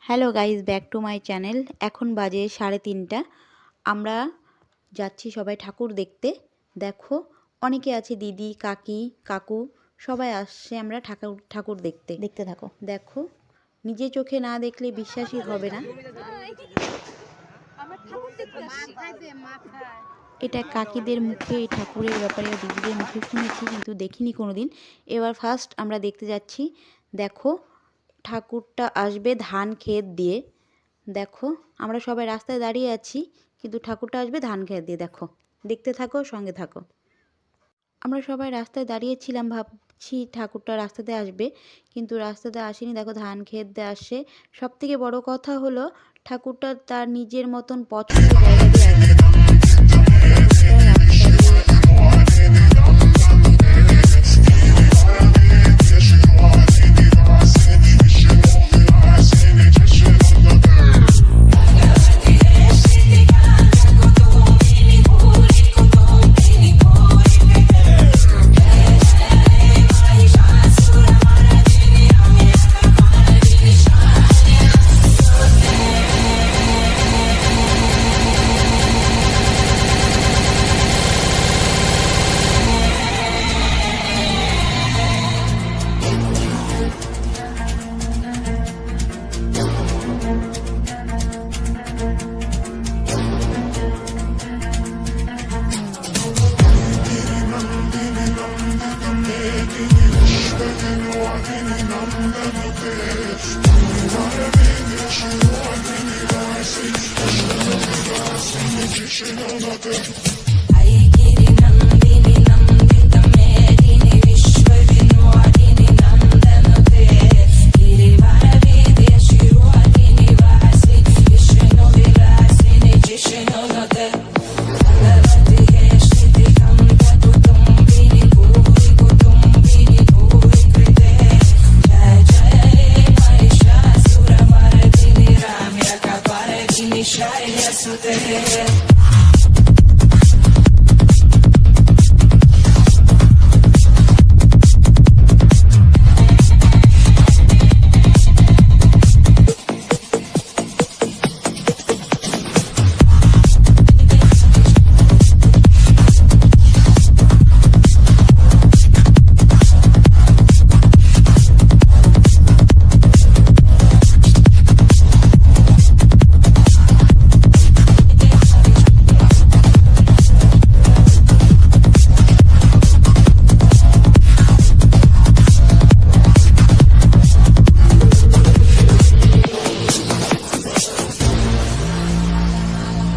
Hello guys, back to my channel. এখন বাজে 3:30। আমরা যাচ্ছি সবাই ঠাকুর দেখতে। দেখো, অনেকে আছে, দিদি, কাকি, কাকু, সবাই আসছে আমরা ঠাকুর দেখতে। দেখতে থাকো। দেখো, নিজে চোখে না দেখলে বিশ্বাসই হবে না। এটা কাকিদের মুখে এই ঠাকুরের ব্যাপারে, দিদিদের মুখে শুনেছি, কিন্তু দেখিনি কোনোদিন। এবার ফার্স্ট আমরা দেখতে যাচ্ছি। দেখো, ঠাকুরটা আসবে ধান ক্ষেত দিয়ে। দেখো, আমরা সবাই রাস্তায় দাঁড়িয়ে আছি, কিন্তু ঠাকুরটা আসবে ধান ক্ষেত দিয়ে। দেখো, দেখতে থাকো, সঙ্গে থাকো। আমরা সবাই রাস্তায় দাঁড়িয়েছিলাম, ভাবছি ঠাকুরটা রাস্তাতে আসবে, কিন্তু রাস্তাতে আসেনি। দেখো, ধান ক্ষেত দিয়ে আসে। সব থেকে বড় কথা হলো, ঠাকুরটা তার নিজের মতন পছন্দের জায়গা দিয়ে আসে। You know nothing.